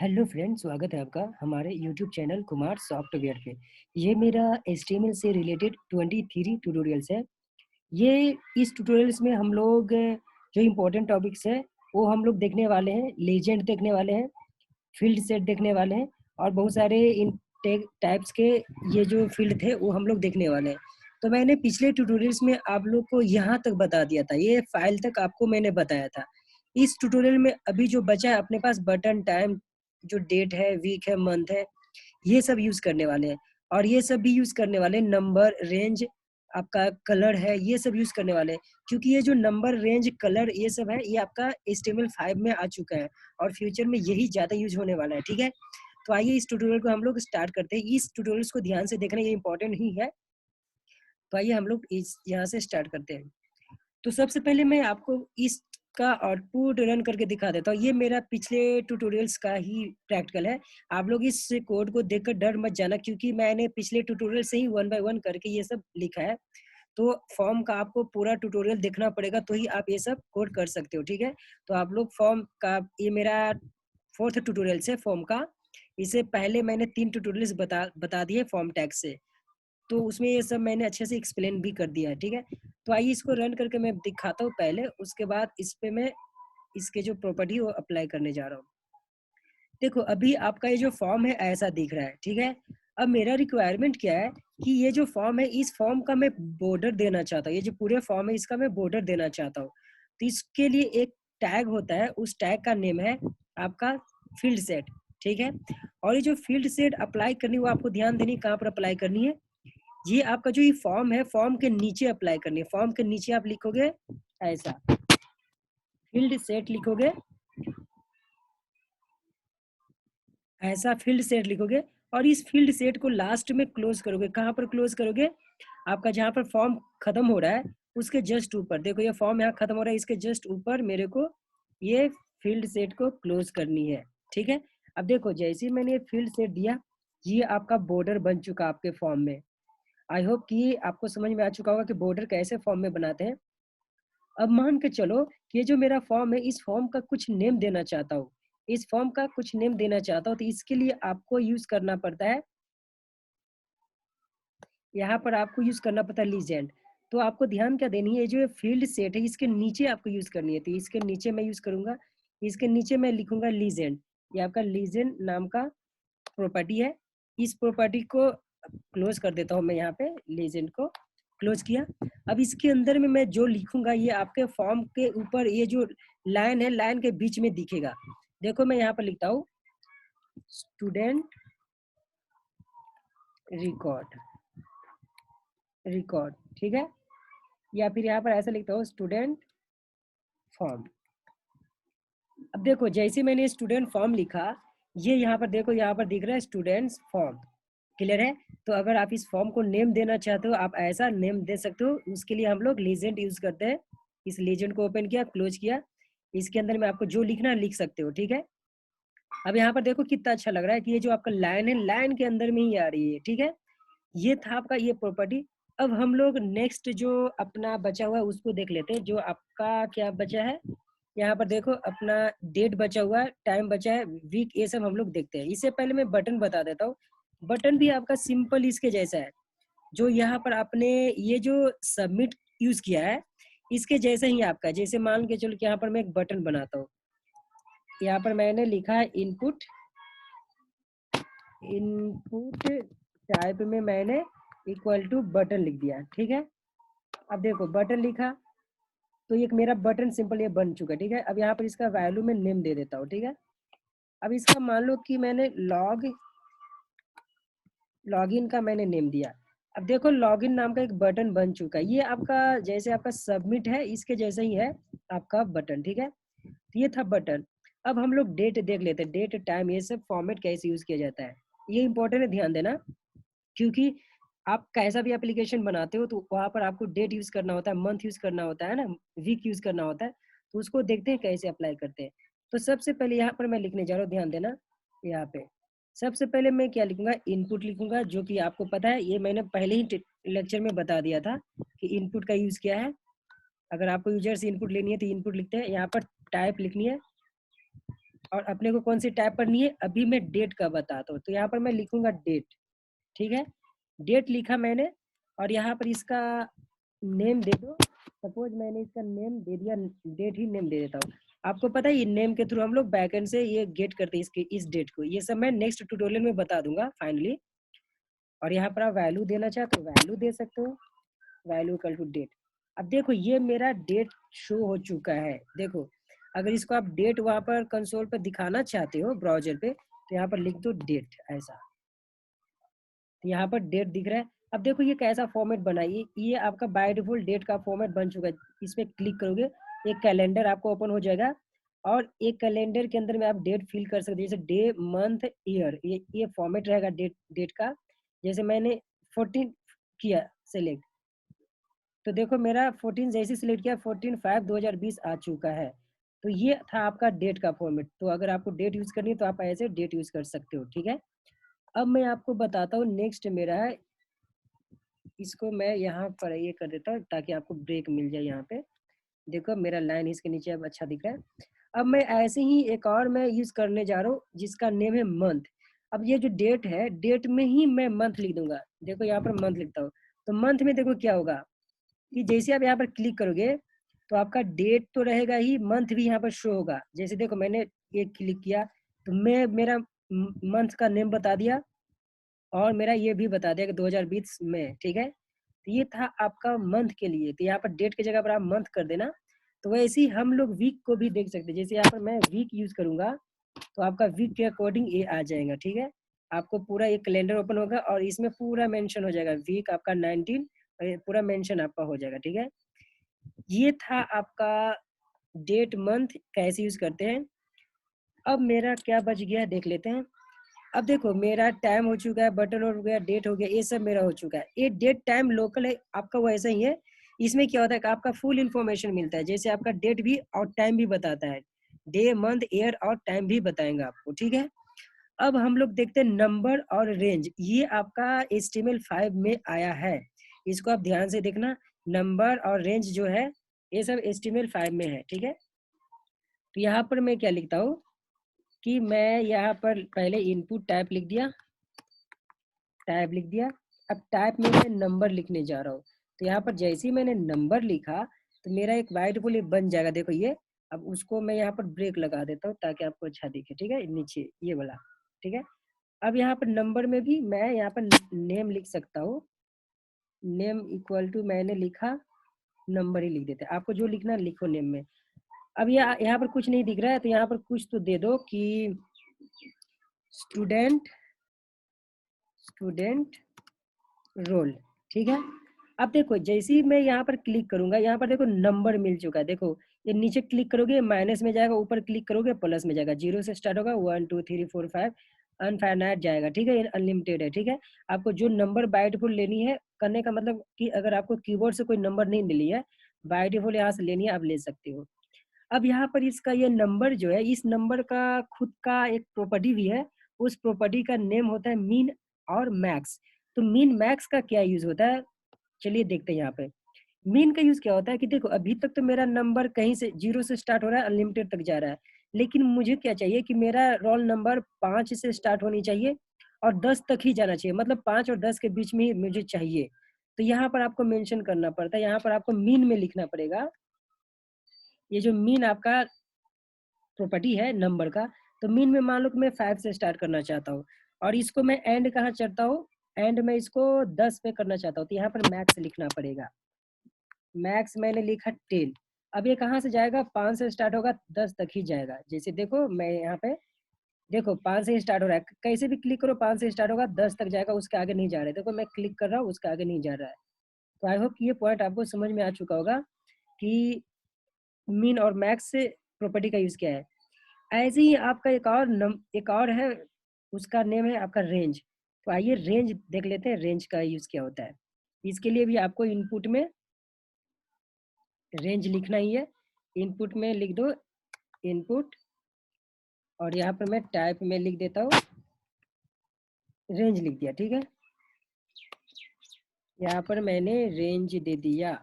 Hello friend, स्वागत है आपका हमारे यूट्यूब चैनल कुमार सॉफ्टवेयर पे। ये मेरा एचटीएमएल से रिलेटेड 23 ट्यूटोरियल्स है। ये इस ट्यूटोरियल्स में हम लोग जो इम्पोर्टेंट टॉपिक्स है वो हम लोग देखने वाले हैं। लीजेंड देखने वाले हैं, फील्ड सेट देखने वाले हैं और बहुत सारे इन टाइप्स के ये जो फील्ड थे वो हम लोग देखने वाले हैं। तो मैंने पिछले ट्यूटोरियल्स में आप लोग को यहाँ तक बता दिया था, ये फाइल तक आपको मैंने बताया था। इस ट्यूटोरियल में अभी जो बचा है अपने पास बटन, टाइम, जो डेट है, वीक है, मंथ है, ये सब यूज करने वाले हैं। और ये सब भी यूज करने वाले हैं, नंबर, रेंज, आपका कलर है, ये सब यूज करने वाले हैं। क्योंकि ये जो नंबर, रेंज, कलर ये सब है, ये आपका HTML5 में आ चुका है और फ्यूचर में यही ज्यादा यूज होने वाला है। ठीक है, तो आइए इस ट्यूटोरियल को हम लोग स्टार्ट करते हैं। इस ट्यूटोरियल्स को ध्यान से देखना, ये इंपॉर्टेंट ही है। तो आइए हम लोग इस यहाँ से स्टार्ट करते हैं। तो सबसे पहले मैं आपको इसका आउटपुट रन करके दिखा देता हूँ। ये मेरा पिछले ट्यूटोरियल्स का ही प्रैक्टिकल है। आप लोग इस कोड को देखकर डर मत जाना, क्योंकि मैंने पिछले ट्यूटोरियल से ही 1 बाय 1 करके ये सब लिखा है। तो फॉर्म का आपको पूरा ट्यूटोरियल देखना पड़ेगा, तो ही आप ये सब कोड कर सकते हो। ठीक है, तो आप लोग फॉर्म का, ये मेरा 4th ट्यूटोरियल है फॉर्म का। इससे पहले मैंने 3 ट्यूटोरियल्स बता दिए फॉर्म टैग से, तो उसमें ये सब मैंने अच्छे से एक्सप्लेन भी कर दिया है। ठीक है, तो आइए इसको रन करके मैं दिखाता हूँ पहले, उसके बाद इस पे मैं इसके जो प्रॉपर्टी वो अप्लाई करने जा रहा हूँ। देखो अभी आपका ये जो फॉर्म है ऐसा दिख रहा है। ठीक है, अब मेरा रिक्वायरमेंट क्या है कि ये जो फॉर्म है, इस फॉर्म का मैं बॉर्डर देना चाहता हूँ। ये जो पूरे फॉर्म है इसका मैं बॉर्डर देना चाहता हूँ। तो इसके लिए एक टैग होता है, उस टैग का नेम है आपका फील्ड सेट। ठीक है, और ये जो फील्ड सेट अप्लाई करनी है वो आपको ध्यान देनी कहाँ पर अप्लाई करनी है। ये आपका जो ये फॉर्म है, फॉर्म के नीचे अप्लाई करनी है। फॉर्म के नीचे आप लिखोगे ऐसा, फील्ड सेट लिखोगे, ऐसा फील्ड सेट लिखोगे। और इस फील्ड सेट को लास्ट में क्लोज करोगे। कहाँ पर क्लोज करोगे? आपका जहाँ पर फॉर्म खत्म हो रहा है उसके जस्ट ऊपर। देखो ये फॉर्म यहाँ खत्म हो रहा है, इसके जस्ट ऊपर मेरे को ये फील्ड सेट को क्लोज करनी है। ठीक है, अब देखो जैसे ही मैंने ये फील्ड सेट दिया, ये आपका बॉर्डर बन चुका आपके फॉर्म में। आई होप कि आपको समझ में आ चुका होगा कि बॉर्डर कैसे फॉर्म में बनाते हैं। अब मान के चलो कि ये जो मेरा फॉर्म है, इस फॉर्म का कुछ नेम देना चाहता हूँ। इस फॉर्म का कुछ नेम देना चाहता हूँ, तो इसके लिए आपको यूज करना पड़ता है, यहाँ पर आपको यूज करना पड़ता है लीजेंड। तो आपको ध्यान क्या देनी है, जो फील्ड सेट है इसके नीचे आपको यूज करनी है। तो इसके नीचे मैं यूज करूंगा, इसके नीचे मैं लिखूंगा लीजेंड। ये आपका लीजेंड नाम का प्रॉपर्टी है। इस प्रॉपर्टी को क्लोज कर देता हूँ मैं, यहाँ पे लीजेंड को क्लोज किया। अब इसके अंदर में मैं जो लिखूंगा ये आपके फॉर्म के ऊपर, ये जो लाइन है लाइन के बीच में दिखेगा। देखो मैं यहाँ पर लिखता हूँ स्टूडेंट रिकॉर्ड, रिकॉर्ड। ठीक है, या फिर यहाँ पर ऐसा लिखता हूँ स्टूडेंट फॉर्म। अब देखो जैसे मैंने स्टूडेंट फॉर्म लिखा, ये यहाँ पर देखो, यहाँ पर दिख रहा है स्टूडेंट्स फॉर्म। क्लियर है? तो अगर आप इस फॉर्म को नेम देना चाहते हो, आप ऐसा नेम दे सकते हो। उसके लिए हम लोग लीजेंड यूज करते हैं। इस लीजेंड को ओपन किया, क्लोज किया, इसके अंदर में आपको जो लिखना है लिख सकते हो। ठीक है, अब यहाँ पर देखो कितना अच्छा लग रहा है कि ये जो आपका लाइन है लाइन के अंदर में ही आ रही है। ठीक है, ये था आपका ये प्रॉपर्टी। अब हम लोग नेक्स्ट जो अपना बचा हुआ है उसको देख लेते हैं। जो आपका क्या बचा है, यहाँ पर देखो अपना डेट बचा हुआ है, टाइम बचा है, वीक, ये सब हम लोग देखते हैं। इससे पहले मैं बटन बता देता हूँ। बटन भी आपका सिंपल इसके जैसा है। जो यहाँ पर आपने ये जो सबमिट यूज किया है इसके जैसा ही आपका, जैसे मान के चलो कि यहाँ पर मैं एक बटन बनाता हूँ। यहाँ पर मैंने लिखा है इनपुट, इनपुट टाइप में मैंने इक्वल टू बटन लिख दिया। ठीक है, अब देखो बटन लिखा तो एक मेरा बटन सिंपल ये बन चुका है। ठीक है, अब यहाँ पर इसका वैल्यू में नेम दे देता हूँ। ठीक है, अब इसका मान लो कि मैंने लॉगिन का मैंने नेम दिया। अब देखो लॉगिन नाम का एक बटन बन चुका है। ये आपका जैसे आपका सबमिट है इसके जैसा ही है आपका बटन। ठीक है, तो ये था बटन। अब हम लोग डेट देख लेते हैं, डेट, टाइम, ये सब फॉर्मेट कैसे यूज किया जाता है, ये इंपॉर्टेंट है, ध्यान देना। क्योंकि आप कैसा भी एप्लीकेशन बनाते हो तो वहाँ पर आपको डेट यूज करना होता है, मंथ यूज करना होता है ना, वीक यूज करना होता है। तो उसको देखते हैं कैसे अप्लाई करते हैं। तो सबसे पहले यहाँ पर मैं लिखने जा रहा हूँ, ध्यान देना। यहाँ पे सबसे पहले मैं क्या लिखूंगा, इनपुट लिखूंगा, जो कि आपको पता है, ये मैंने पहले ही लेक्चर में बता दिया था कि इनपुट का यूज क्या है। अगर आपको यूजर से इनपुट लेनी है तो इनपुट लिखते हैं। यहाँ पर टाइप लिखनी है, और अपने को कौन सी टाइप करनी है, अभी मैं डेट का बताता हूँ। तो यहाँ पर मैं लिखूंगा डेट, ठीक है, डेट लिखा मैंने, और यहाँ पर इसका नेम दे दो। सपोज मैंने इसका नेम दे दिया, डेट ही नेम दे देता हूँ। आपको पता है ये नेम के थ्रू हम लोग बैकएंड से ये गेट करते हैं इसके इस डेट को। ये सब मैं नेक्स्ट ट्यूटोरियल में बता दूंगा फाइनली। और यहाँ पर आप वैल्यू देना चाहे तो वैल्यू दे सकते हो, वैल्यू इक्वल टू डेट। अब देखो ये मेरा डेट शो हो चुका है। देखो अगर इसको आप डेट वहां पर कंसोल पर दिखाना चाहते हो ब्राउजर पे, तो यहाँ पर लिख दो डेट ऐसा, तो यहाँ पर डेट दिख रहा है। अब देखो ये कैसा फॉर्मेट बना है, ये आपका बाय डिफॉल्ट डेट का फॉर्मेट बन चुका है। इस पर क्लिक करोगे एक कैलेंडर आपको ओपन हो जाएगा, और एक कैलेंडर के अंदर में आप डेट फिल कर सकते हैं, जैसे डे मंथ ईयर, ये फॉर्मेट रहेगा डेट डेट का। जैसे मैंने 14 किया सेलेक्ट, तो देखो मेरा 14 जैसे सिलेक्ट किया 14/5/2020 आ चुका है। तो ये था आपका डेट का फॉर्मेट। तो अगर आपको डेट यूज करनी है तो आप ऐसे डेट यूज कर सकते हो, ठीक है। अब मैं आपको बताता हूँ नेक्स्ट मेरा है, इसको मैं यहाँ पर ये कर देता हूँ ताकि आपको ब्रेक मिल जाए। यहाँ पे देखो मेरा लाइन इसके नीचे अब अच्छा दिख रहा है। अब मैं ऐसे ही एक और मैं यूज करने जा रहा हूँ जिसका नेम है मंथ। अब ये जो डेट है, डेट में ही मैं मंथ लिख दूंगा। देखो यहाँ पर मंथ लिखता हूँ, तो मंथ में देखो क्या होगा कि जैसे आप यहाँ पर क्लिक करोगे तो आपका डेट तो रहेगा ही, मंथ भी यहाँ पर शो होगा। जैसे देखो मैंने ये क्लिक किया तो मैं मेरा मंथ का नेम बता दिया, और मेरा ये भी बता दिया कि 2020 में, ठीक है। तो ये था आपका मंथ के लिए। तो यहाँ पर डेट की जगह पर आप मंथ कर देना। तो वैसे ही हम लोग वीक को भी देख सकते हैं। जैसे यहाँ पर मैं वीक यूज करूंगा तो आपका वीक के अकॉर्डिंग ये आ जाएगा, ठीक है। आपको पूरा एक कैलेंडर ओपन होगा और इसमें पूरा मेंशन हो जाएगा वीक आपका 19, पूरा मेंशन आपका हो जाएगा, ठीक है। ये था आपका डेट मंथ कैसे यूज करते हैं। अब मेरा क्या बच गया देख लेते हैं। अब देखो मेरा टाइम हो चुका है, बटन हो गया, डेट हो गया, ये सब मेरा हो चुका है। ये डेट टाइम लोकल है, आपका वैसा ही है। इसमें क्या होता है कि आपका फुल इंफॉर्मेशन मिलता है, जैसे आपका डेट भी और टाइम भी बताता है, डे मंथ ईयर और टाइम भी बताएंगे आपको, ठीक है। अब हम लोग देखते हैं नंबर और रेंज। ये आपका HTML5 में आया है, इसको आप ध्यान से देखना। नंबर और रेंज जो है ये सब HTML5 में है, ठीक है। तो यहाँ पर मैं क्या लिखता हूँ कि मैं यहाँ पर पहले इनपुट टाइप लिख दिया, टाइप लिख दिया। अब टाइप में मैं नंबर लिखने जा रहा हूँ। तो यहाँ पर जैसे ही मैंने नंबर लिखा तो मेरा एक वाइट बोल बन जाएगा, देखो ये। अब उसको मैं यहाँ पर ब्रेक लगा देता हूँ ताकि आपको अच्छा दिखे, ठीक है, नीचे ये वाला, ठीक है। अब यहाँ पर नंबर में भी मैं यहाँ पर नेम लिख सकता हूँ। नेम इक्वल टू मैंने लिखा, नंबर ही लिख देते हैं, आपको जो लिखना लिखो नेम में। अब यहाँ पर कुछ नहीं दिख रहा है तो यहाँ पर कुछ तो दे दो कि स्टूडेंट, स्टूडेंट रोल, ठीक है। अब देखो जैसे ही मैं यहाँ पर क्लिक करूंगा, यहाँ पर देखो नंबर मिल चुका है। देखो ये नीचे क्लिक करोगे माइनस में जाएगा, ऊपर क्लिक करोगे प्लस में जाएगा, 0 से स्टार्ट होगा, 1 2 3 4 5 अनफाइनाइट जाएगा, ठीक है, अनलिमिटेड है, ठीक है। आपको जो नंबर बाय डिफॉल्ट लेनी है, करने का मतलब कि अगर आपको कीबोर्ड से कोई नंबर नहीं मिली है, बाय डिफॉल्ट यहाँ से लेनी है, आप ले सकते हो। अब यहाँ पर इसका ये नंबर जो है, इस नंबर का खुद का एक प्रॉपर्टी भी है। उस प्रॉपर्टी का नेम होता है मीन और मैक्स। तो मीन मैक्स का क्या यूज होता है, चलिए देखते हैं। यहाँ पे मीन का यूज क्या होता है कि देखो अभी तक तो मेरा नंबर कहीं से 0 से स्टार्ट हो रहा है, अनलिमिटेड तक जा रहा है। लेकिन मुझे क्या चाहिए कि मेरा रोल नंबर 5 से स्टार्ट होनी चाहिए और 10 तक ही जाना चाहिए, मतलब 5 और 10 के बीच में ही मुझे चाहिए। तो यहाँ पर आपको मेंशन करना पड़ता है, यहाँ पर आपको मीन में लिखना पड़ेगा। ये जो मीन आपका प्रॉपर्टी है नंबर का, तो मीन में मान लो कि मैं 5 से स्टार्ट करना चाहता हूँ, और इसको मैं एंड कहाँ चाहता हूँ, एंड में इसको 10 पे करना चाहता हूँ। तो यहाँ पर मैक्स लिखना पड़ेगा। मैक्स मैंने लिखा 10। अब ये कहाँ से जाएगा, 5 से स्टार्ट होगा, 10 तक ही जाएगा। जैसे देखो मैं यहाँ पे देखो 5 से स्टार्ट हो रहा है, कैसे भी क्लिक करो 5 से स्टार्ट होगा, 10 तक जाएगा, उसके आगे नहीं जा रहा है। देखो मैं क्लिक कर रहा हूँ, उसके आगे नहीं जा रहा है। तो आई होप ये पॉइंट आपको समझ में आ चुका होगा कि मीन और मैक्स से प्रॉपर्टी का यूज क्या है। ऐसे ही आपका एक और है, उसका नेम है आपका रेंज। तो आइए रेंज देख लेते हैं, रेंज का यूज क्या होता है। इसके लिए भी आपको इनपुट में रेंज लिखना ही है। इनपुट में लिख दो इनपुट, और यहाँ पर मैं टाइप में लिख देता हूँ, रेंज लिख दिया, ठीक है। यहाँ पर मैंने रेंज दे दिया।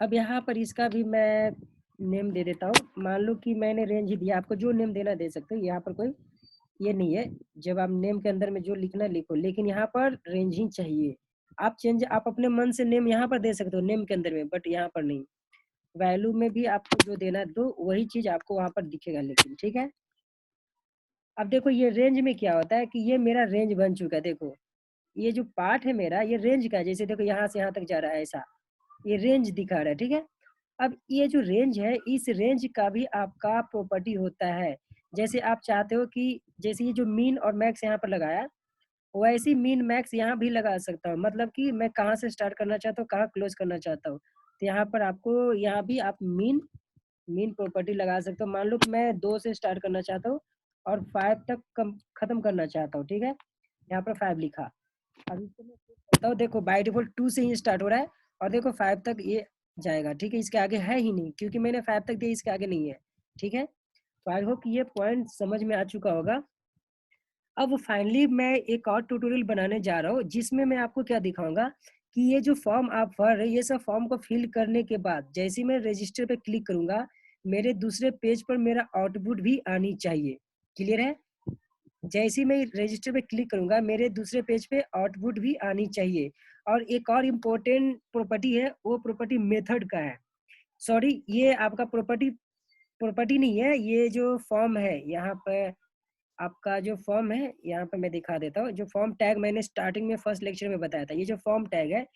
अब यहाँ पर इसका भी मैं नेम दे देता हूँ। मान लो कि मैंने रेंज ही दिया, आपको जो नेम देना दे सकते हो, यहाँ पर कोई ये नहीं है। जब आप नेम के अंदर में जो लिखना लिखो, लेकिन यहाँ पर रेंज ही चाहिए। आप अपने मन से नेम यहाँ पर दे सकते हो नेम के अंदर में, बट यहाँ पर नहीं। वैल्यू में भी आपको जो देना दो, वही चीज आपको वहां पर दिखेगा, लेकिन ठीक है। अब देखो ये रेंज में क्या होता है कि ये मेरा रेंज बन चुका है। देखो ये जो पार्ट है मेरा, ये रेंज का है। जैसे देखो यहाँ से यहाँ तक जा रहा है, ऐसा ये रेंज दिखा रहा है, ठीक है। अब ये जो रेंज है, इस रेंज का भी आपका प्रॉपर्टी होता है। जैसे आप चाहते हो कि जैसे ये जो मीन और मैक्स यहाँ पर लगाया, वैसे ही मीन मैक्स यहाँ भी लगा सकता हूँ। मतलब कि मैं कहाँ से स्टार्ट करना चाहता हूँ, कहाँ क्लोज करना चाहता हूँ। तो यहाँ पर आपको यहाँ भी आप मीन मीन प्रॉपर्टी लगा सकते हो। मान लो कि मैं 2 से स्टार्ट करना चाहता हूँ और 5 तक खत्म करना चाहता हूँ, ठीक है। यहाँ पर 5 लिखा। अब इसको मैं check करता हूँ। देखो बाय डिफॉल्ट 2 से ही स्टार्ट हो रहा है और देखो 5 तक ये जाएगा, ठीक है। इसके आगे है ही नहीं, क्योंकि मैंने 5 तक दिया, इसके आगे नहीं है, ठीक है। तो आई होप ये पॉइंट समझ में आ चुका होगा। अब फाइनली मैं एक और ट्यूटोरियल बनाने जा रहा हूँ, जिसमें मैं आपको क्या दिखाऊंगा कि ये जो फॉर्म आप भर रहे हैं, ये सब फॉर्म को फिल करने के बाद जैसे ही मैं रजिस्टर पे क्लिक करूंगा, मेरे दूसरे पेज पर मेरा आउटपुट भी आनी चाहिए। क्लियर है? जैसे ही मैं रजिस्टर पे क्लिक करूंगा, मेरे दूसरे पेज पे आउटपुट भी आनी चाहिए। और एक और इम्पोर्टेंट प्रॉपर्टी है, वो प्रॉपर्टी मेथड का है। सॉरी, ये आपका प्रॉपर्टी प्रॉपर्टी नहीं है, ये जो फॉर्म है यहाँ पे, आपका जो फॉर्म है यहाँ पे मैं दिखा देता हूँ। जो फॉर्म टैग मैंने स्टार्टिंग में फर्स्ट लेक्चर में बताया था, ये जो फॉर्म टैग है,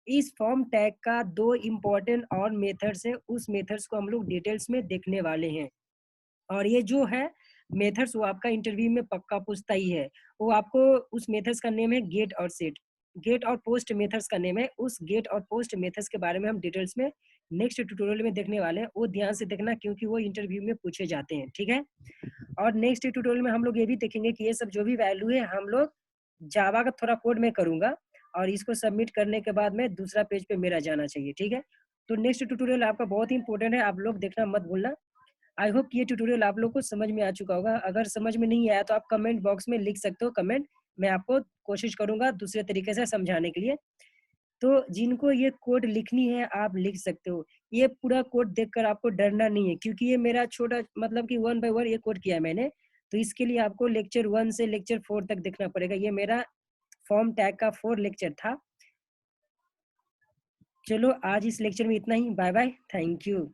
इस फॉर्म टैग का 2 इम्पोर्टेंट और मेथड्स है। उस मेथड्स को हम लोग डिटेल्स में देखने वाले हैं। और ये जो है मेथड्स, वो आपका इंटरव्यू में पक्का पूछता ही है। वो आपको, उस मेथड्स का नेम है गेट और सेट। गेट और पोस्ट मेथड्स का नेम है। उस गेट और पोस्ट मेथड्स के बारे में हम डिटेल्स में नेक्स्ट ट्यूटोरियल में देखने वाले हैं। वो ध्यान से देखना, क्योंकि वो इंटरव्यू में पूछे जाते हैं, ठीक है। और नेक्स्ट ट्यूटोरियल में हम लोग ये भी देखेंगे कि ये सब जो भी वैल्यू है, हम लोग जावा का थोड़ा कोड में करूंगा, और इसको सबमिट करने के बाद में दूसरा पेज पे मेरा जाना चाहिए, ठीक है। तो नेक्स्ट ट्यूटोरियल आपका बहुत ही इंपॉर्टेंट है, आप लोग देखना मत भूलना। आई होप ये ट्यूटोरियल आप लोग को समझ में आ चुका होगा। अगर समझ में नहीं आया तो आप कमेंट बॉक्स में लिख सकते हो कमेंट। मैं आपको कोशिश करूंगा दूसरे तरीके से समझाने के लिए। तो जिनको ये कोड लिखनी है, आप लिख सकते हो। ये पूरा कोड देखकर आपको डरना नहीं है, क्योंकि ये मेरा छोटा, मतलब कि 1 बाय 1 ये कोड किया है मैंने। तो इसके लिए आपको लेक्चर 1 से लेक्चर 4 तक देखना पड़ेगा। ये मेरा फॉर्म टैग का 4 लेक्चर था। चलो आज इस लेक्चर में इतना ही। Bye bye, thank you.